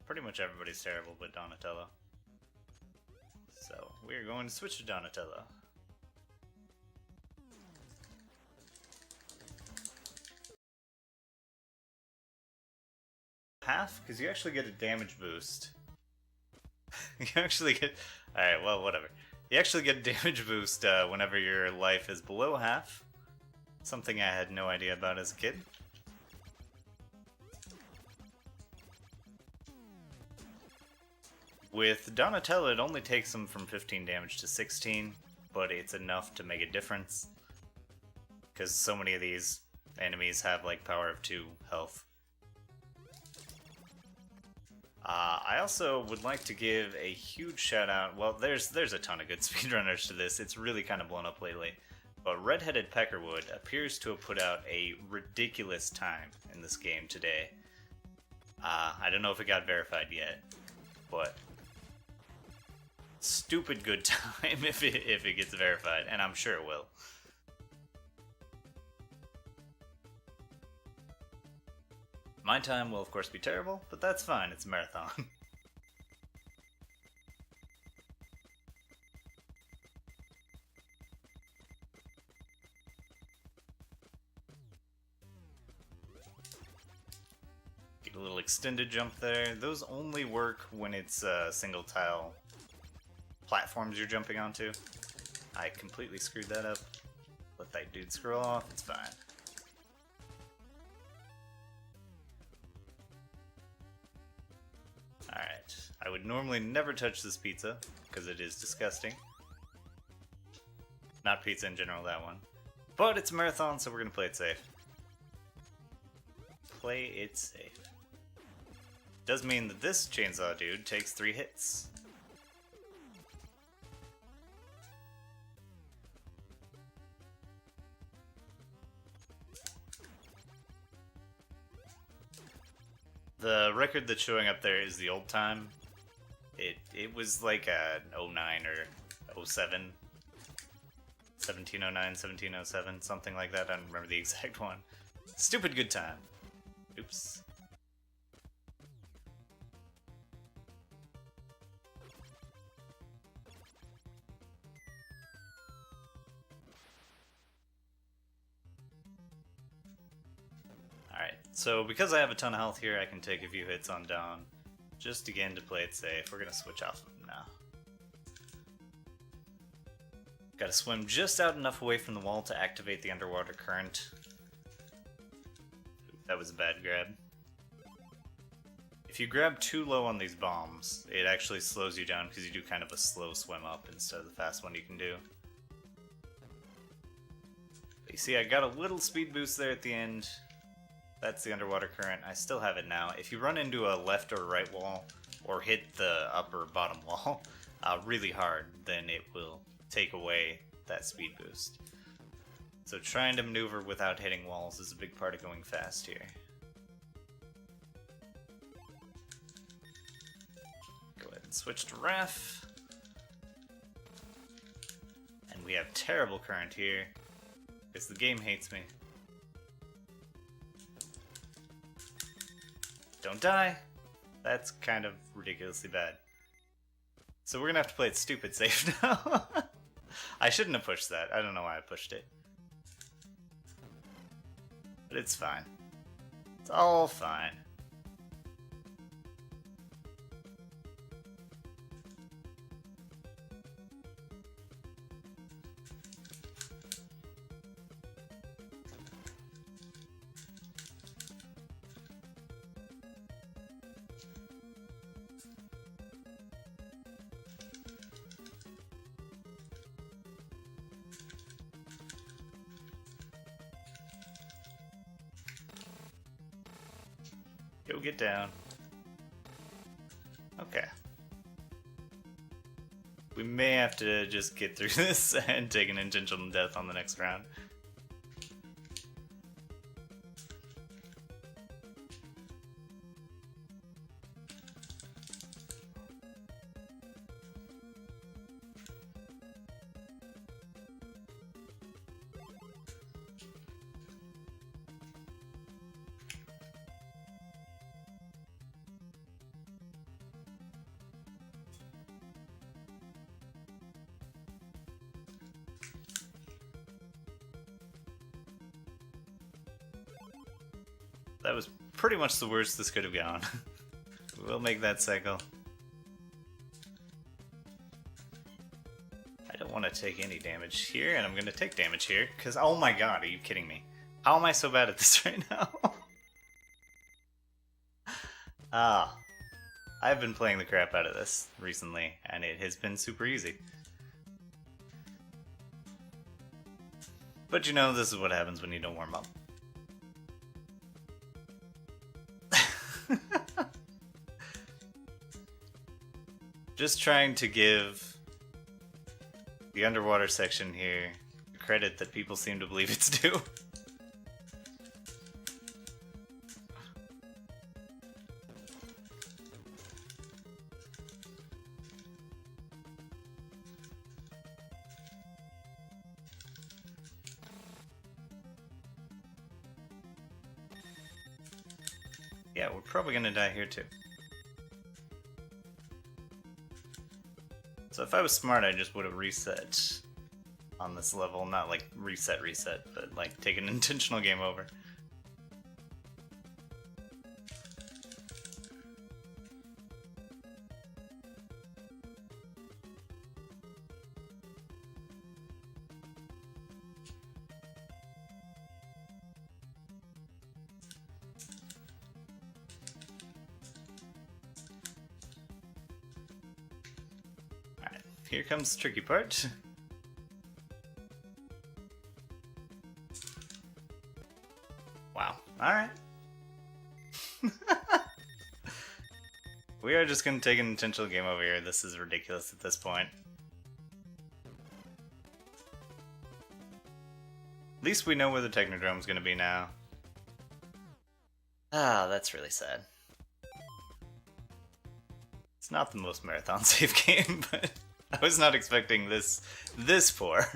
pretty much everybody's terrible but Donatello. So, we're going to switch to Donatello. Half? Because you actually get a damage boost. You actually get... Alright, well, whatever. You actually get a damage boost whenever your life is below half. Something I had no idea about as a kid. With Donatello, it only takes him from 15 damage to 16, but it's enough to make a difference. Because so many of these enemies have like power of 2 health. I also would like to give a huge shout out. Well, there's a ton of good speedrunners to this. It's really kind of blown up lately. But Red-Headed Peckerwood appears to have put out a ridiculous time in this game today. I don't know if it got verified yet, but stupid good time if it gets verified, and I'm sure it will. My time will of course be terrible, but that's fine, it's a marathon. Get a little extended jump there. Those only work when it's single tile platforms you're jumping onto. I completely screwed that up. Let that dude scroll off, it's fine. Alright, I would normally never touch this pizza, because it is disgusting. Not pizza in general, that one. But it's a marathon, so we're gonna play it safe. Play it safe. Does mean that this chainsaw dude takes 3 hits. The record that's showing up there is the old time. It was like a 09 or 07. 1709, 1707, something like that. I don't remember the exact one. Stupid good time. Oops. Alright, so because I have a ton of health here, I can take a few hits on Dawn. Just again to play it safe, we're gonna switch off of him now. Gotta swim just out enough away from the wall to activate the underwater current. That was a bad grab. If you grab too low on these bombs, it actually slows you down because you do kind of a slow swim up instead of the fast one you can do. But you see, I got a little speed boost there at the end. That's the underwater current. I still have it now. If you run into a left or right wall, or hit the upper bottom wall really hard, then it will take away that speed boost. So trying to maneuver without hitting walls is a big part of going fast here. Go ahead and switch to Ref. And we have terrible current here, because the game hates me. Don't die! That's kind of ridiculously bad. So we're gonna have to play it stupid safe now. I shouldn't have pushed that. I don't know why I pushed it. But it's fine. It's all fine. Go get down. Okay. We may have to just get through this and take an intentional death on the next round. That was pretty much the worst this could have gone. We'll make that cycle. I don't want to take any damage here, and I'm going to take damage here, because oh my god, are you kidding me? How am I so bad at this right now? I've been playing the crap out of this recently, and it has been super easy. But you know, this is what happens when you don't warm up. Just trying to give the underwater section here the credit that people seem to believe it's due. Yeah, we're probably gonna die here too. So if I was smart, I just would have reset on this level. Not like reset, but like take an intentional game over. Here comes the tricky part. Wow. Alright. We are just gonna take an intentional game over here. This is ridiculous at this point. At least we know where the Technodrome's gonna be now. Ah, that's really sad. It's not the most marathon safe game, but I was not expecting this poor.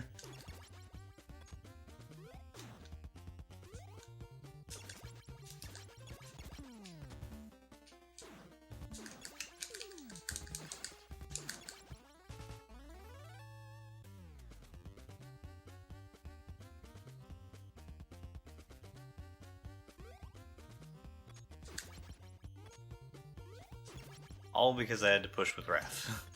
All because I had to push with Wrath.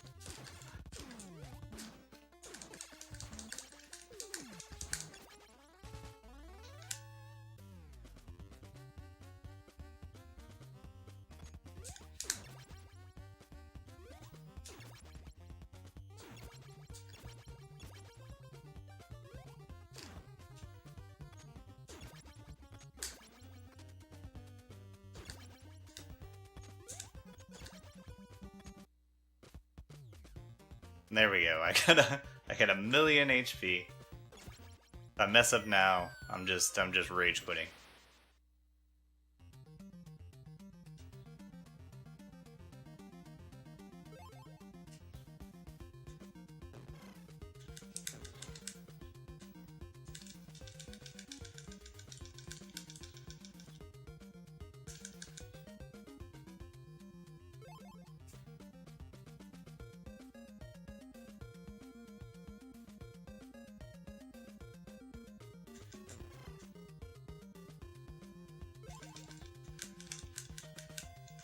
There we go. I got a million HP. If I mess up now, I'm just rage quitting.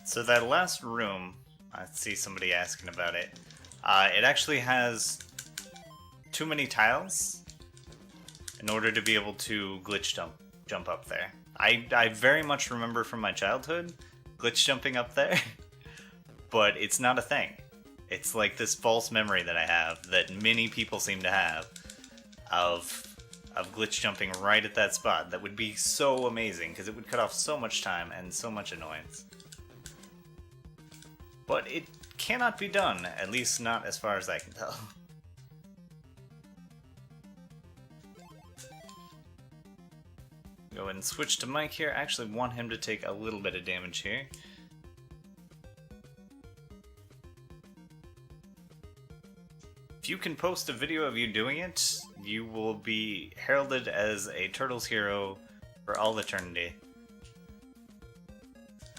So that last room, I see somebody asking about it. It actually has too many tiles in order to be able to glitch jump up there. I very much remember from my childhood glitch jumping up there, but it's not a thing. It's like this false memory that I have that many people seem to have of glitch jumping right at that spot. That would be so amazing because it would cut off so much time and so much annoyance. But it cannot be done, at least not as far as I can tell. Go ahead and switch to Mike here. I actually want him to take a little bit of damage here. If you can post a video of you doing it, you will be heralded as a Turtles hero for all eternity.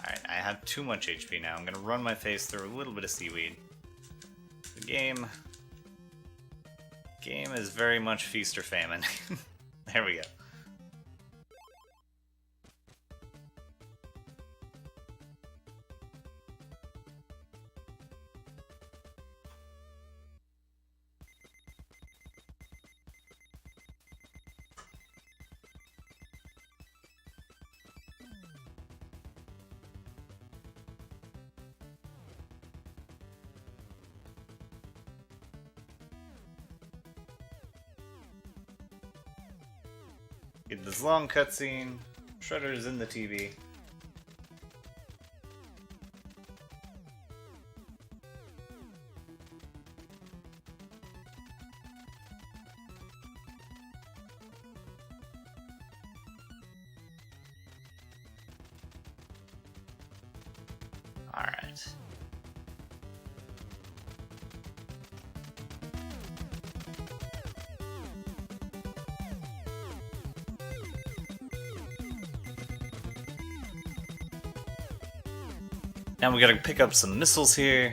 Alright, I have too much HP now. I'm gonna run my face through a little bit of seaweed. The game is very much feast or famine. There we go. Get this long cutscene. Shredder's in the TV. Alright. Now we gotta pick up some missiles here.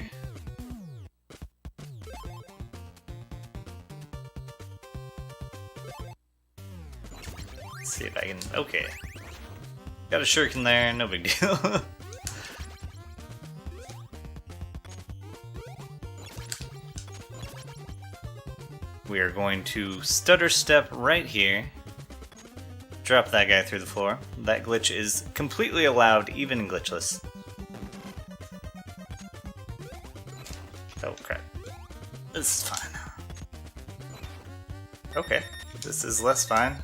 Let's see if I can... Okay. Got a shuriken there, no big deal. We are going to stutter step right here. Drop that guy through the floor. That glitch is completely allowed, even in glitchless. Oh crap. This is fine. Okay, this is less fine.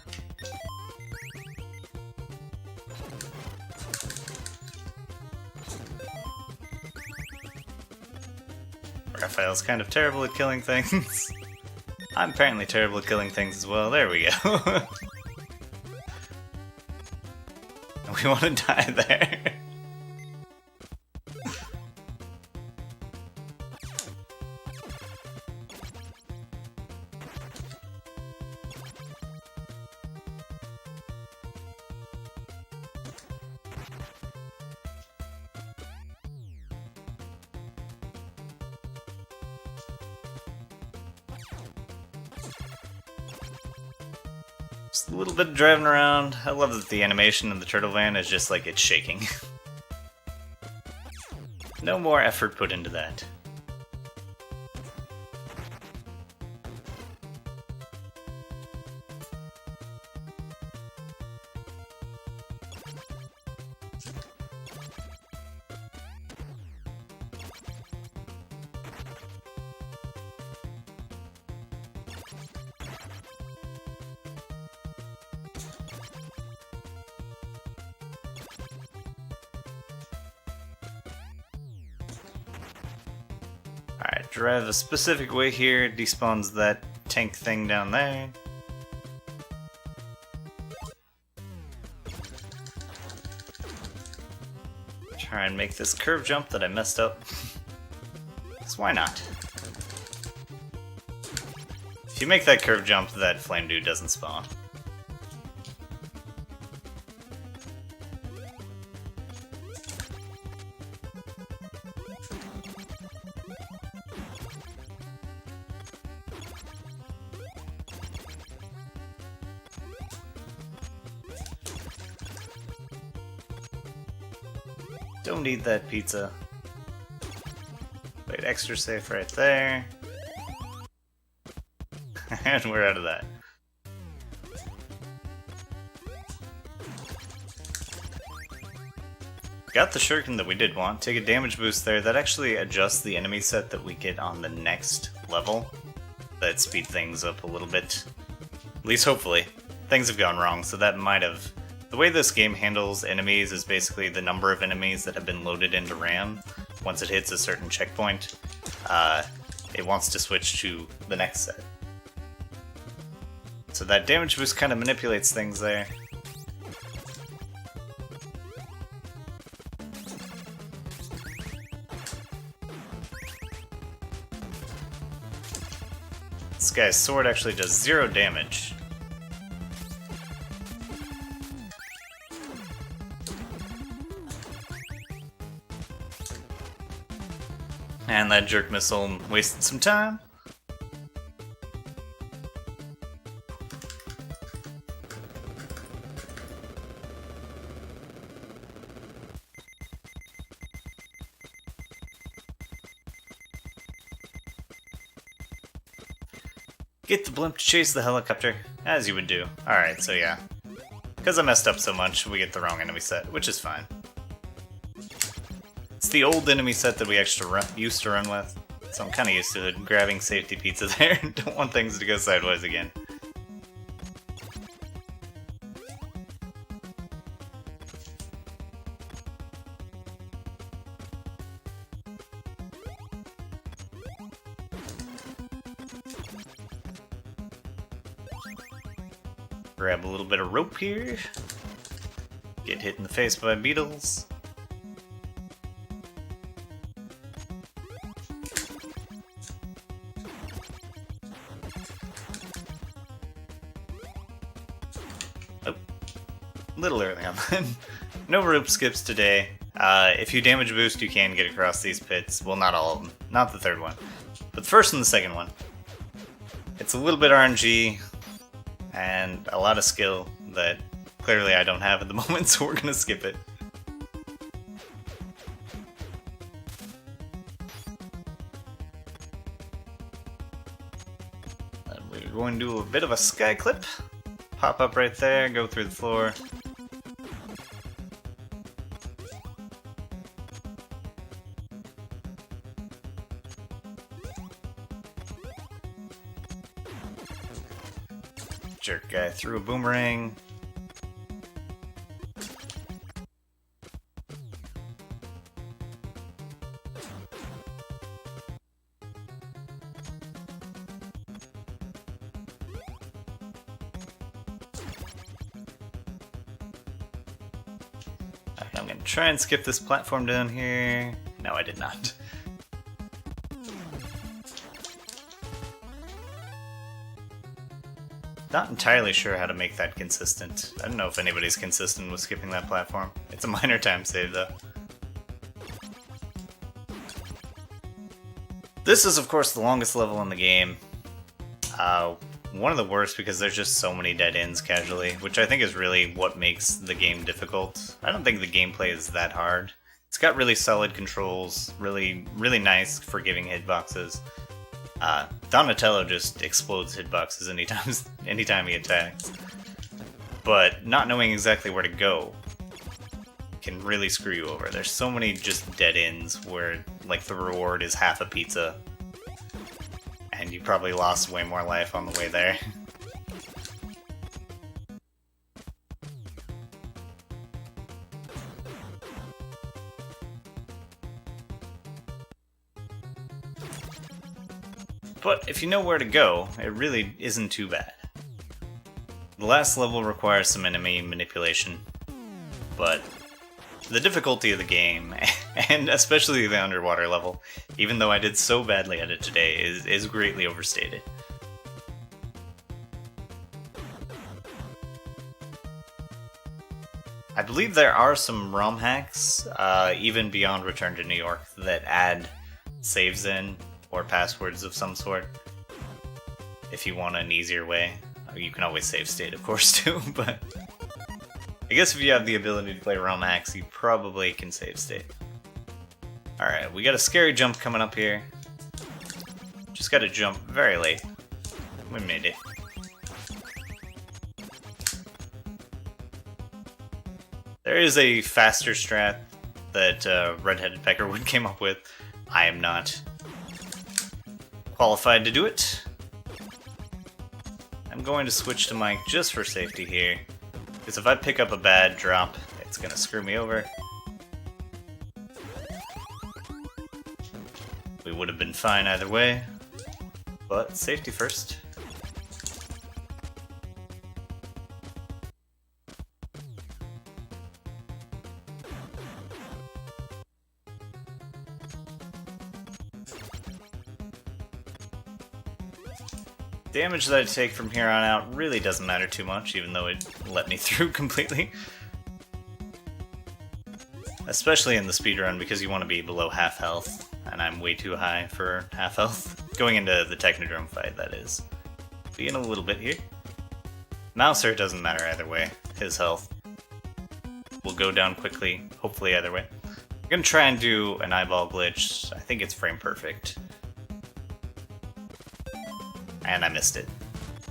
Raphael's kind of terrible at killing things. I'm apparently terrible at killing things as well. There we go. We want to die there. Just a little bit of driving around. I love that the animation of the turtle van is just like it's shaking. No more effort put into that. Alright, drive a specific way here, despawns that tank thing down there. Try and make this curve jump that I messed up. Because why not? If you make that curve jump, that flame dude doesn't spawn. Don't eat that pizza. Played extra safe right there. And we're out of that. Got the shuriken that we did want. Take a damage boost there. That actually adjusts the enemy set that we get on the next level. That speed things up a little bit. At least hopefully. Things have gone wrong, so that might have... The way this game handles enemies is basically the number of enemies that have been loaded into RAM. Once it hits a certain checkpoint, it wants to switch to the next set. So that damage boost kind of manipulates things there. This guy's sword actually does 0 damage. And that jerk missile wasted some time. Get the blimp to chase the helicopter, as you would do. Alright, so yeah. Because I messed up so much, we get the wrong enemy set, which is fine. It's the old enemy set that we actually used to run with, so I'm kind of used to grabbing safety pizza there. Don't want things to go sideways again. Grab a little bit of rope here. Get hit in the face by beetles. Oh, a little early on that. No rope skips today. If you damage boost, you can get across these pits. Well, not all of them. Not the third one. But the first and the second one. It's a little bit RNG and a lot of skill that clearly I don't have at the moment, so we're gonna skip it. And we're going to do a bit of a sky clip. Pop up right there, go through the floor. Jerk guy threw a boomerang. I'm gonna try and skip this platform down here. No, I did not. Not entirely sure how to make that consistent. I don't know if anybody's consistent with skipping that platform. It's a minor time save though. This is of course the longest level in the game. One of the worst because there's just so many dead ends casually, which I think is really what makes the game difficult. I don't think the gameplay is that hard. It's got really solid controls, really nice forgiving hitboxes. Donatello just explodes hitboxes anytime he attacks. But not knowing exactly where to go can really screw you over. There's so many just dead ends where like the reward is half a pizza and you probably lost way more life on the way there. But if you know where to go, it really isn't too bad. The last level requires some enemy manipulation, but the difficulty of the game, and especially the underwater level, even though I did so badly at it today, is greatly overstated. I believe there are some ROM hacks, even beyond Return to New York, that add saves in, or passwords of some sort, if you want an easier way. You can always save state, of course, too, but I guess if you have the ability to play ROM hacks, you probably can save state. Alright, we got a scary jump coming up here. Just gotta jump very late. We made it. There is a faster strat that Red-Headed Peckerwood came up with. I am not qualified to do it. I'm going to switch to Mike just for safety here, because if I pick up a bad drop, it's gonna screw me over. We would have been fine either way, but safety first. Damage that I take from here on out really doesn't matter too much, even though it let me through completely. Especially in the speedrun, because you want to be below half health, and I'm way too high for half health. Going into the Technodrome fight, that is. Be in a little bit here. Mouser doesn't matter either way. His health will go down quickly, hopefully either way. I'm gonna try and do an eyeball glitch. I think it's frame perfect. And I missed it.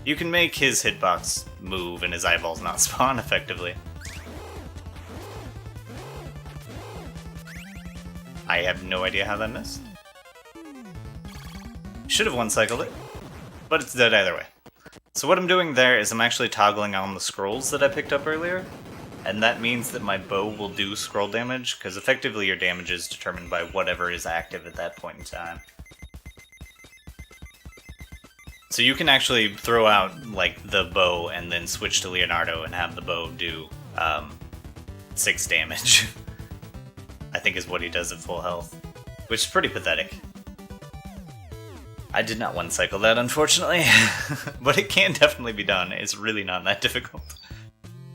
You can make his hitbox move and his eyeballs not spawn effectively. I have no idea how that missed. Should have one-cycled it, but it's dead either way. So what I'm doing there is I'm actually toggling on the scrolls that I picked up earlier, and that means that my bow will do scroll damage, because effectively your damage is determined by whatever is active at that point in time. So you can actually throw out like the bow and then switch to Leonardo and have the bow do 6 damage. I think is what he does at full health, which is pretty pathetic. I did not one cycle that, unfortunately, but it can definitely be done. It's really not that difficult.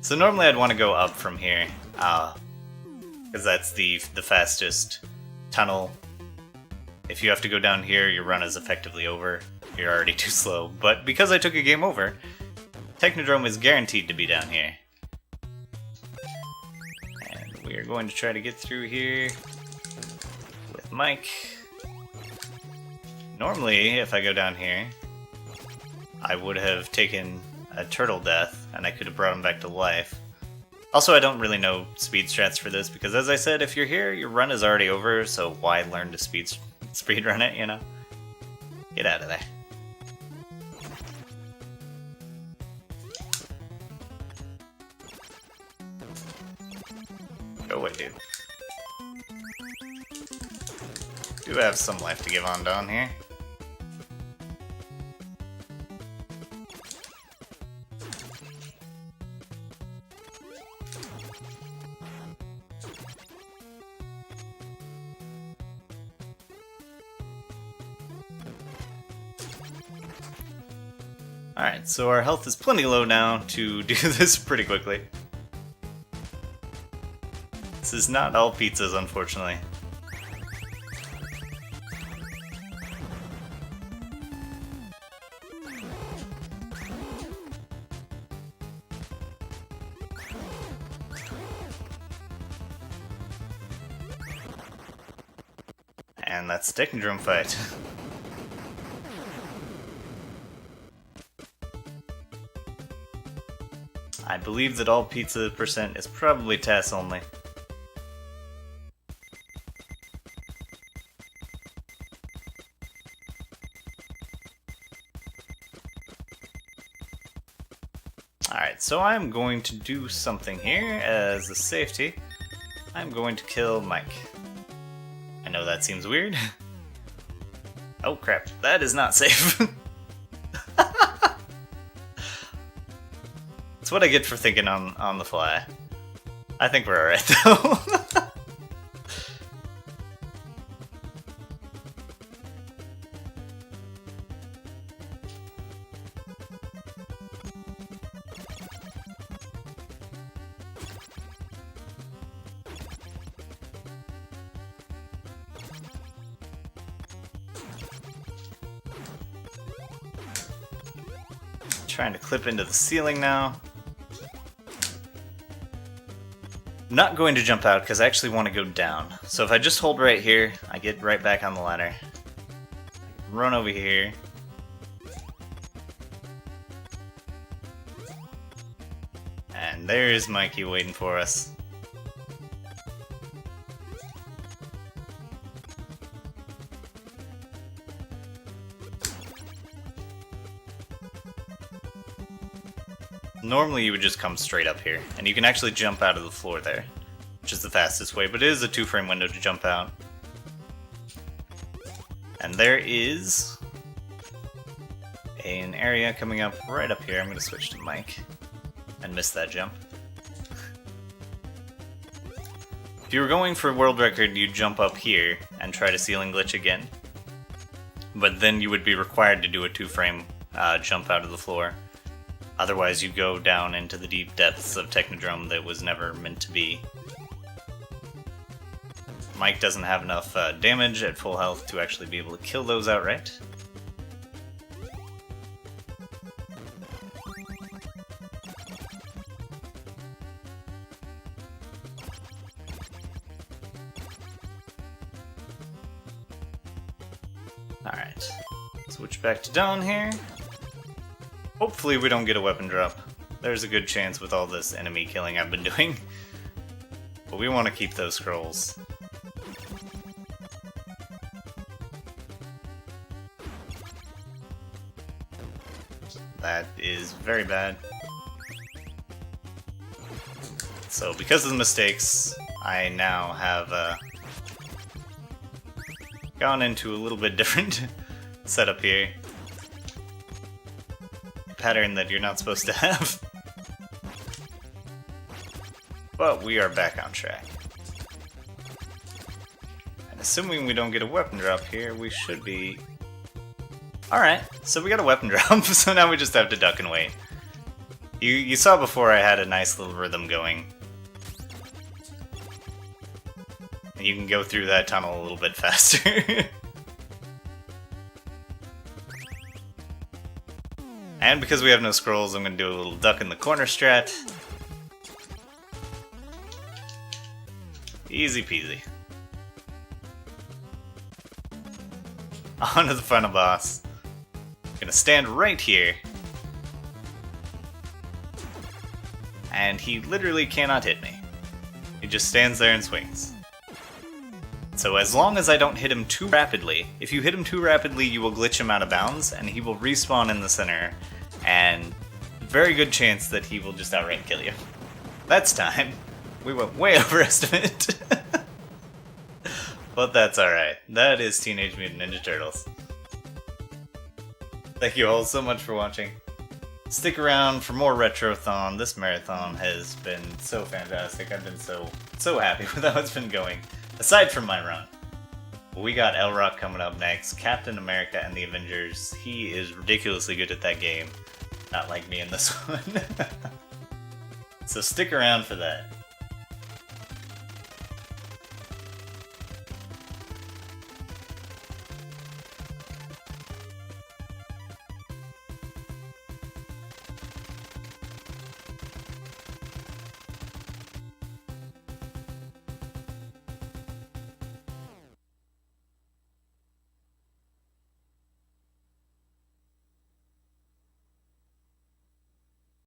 So normally I'd want to go up from here, because that's the fastest tunnel. If you have to go down here, your run is effectively over. You're already too slow. But because I took a game over, Technodrome is guaranteed to be down here. And we are going to try to get through here with Mike. Normally, if I go down here, I would have taken a turtle death, and I could have brought him back to life. Also, I don't really know speed strats for this, because as I said, if you're here, your run is already over, so why learn to speed run it, you know? Get out of there. Go away, dude. Do have some life to give on down here. Alright, so our health is plenty low now to do this pretty quickly. This is not all pizzas, unfortunately. And that's Technodrome fight. I believe that all pizza percent is probably TAS only. Alright, so I'm going to do something here as a safety. I'm going to kill Mike. I know that seems weird. Oh crap, that is not safe. That's what I get for thinking on the fly. I think we're alright though. Trying to clip into the ceiling now. I'm not going to jump out because I actually want to go down. So if I just hold right here, I get right back on the ladder. Run over here. And there's Mikey waiting for us. Normally you would just come straight up here, and you can actually jump out of the floor there, which is the fastest way, but it is a 2-frame window to jump out. And there is an area coming up right up here. I'm going to switch to Mike and miss that jump. If you were going for world record, you'd jump up here and try to ceiling glitch again, but then you would be required to do a 2-frame jump out of the floor. Otherwise, you go down into the deep depths of Technodrome that was never meant to be. Mike doesn't have enough damage at full health to actually be able to kill those outright. Alright, switch back to down here. Hopefully we don't get a weapon drop. There's a good chance with all this enemy killing I've been doing. But we want to keep those scrolls. That is very bad. So because of the mistakes, I now have gone into a little bit different setup here. pattern that you're not supposed to have. But we are back on track. And assuming we don't get a weapon drop here, we should be... Alright, so we got a weapon drop, so now we just have to duck and wait. You saw before I had a nice little rhythm going. And you can go through that tunnel a little bit faster. And because we have no scrolls, I'm going to do a little duck in the corner strat. Easy peasy. On to the final boss. Gonna stand right here. And he literally cannot hit me. He just stands there and swings. So as long as I don't hit him too rapidly, if you hit him too rapidly, you will glitch him out of bounds, and he will respawn in the center, and very good chance that he will just outright kill you. That's time. We went way over estimate. But that's alright. That is Teenage Mutant Ninja Turtles. Thank you all so much for watching. Stick around for more Retrothon. This marathon has been so fantastic. I've been so happy with how it's been going. Aside from my run. We got L-Rock coming up next, Captain America and the Avengers. He is ridiculously good at that game. Not like me in this one. So stick around for that.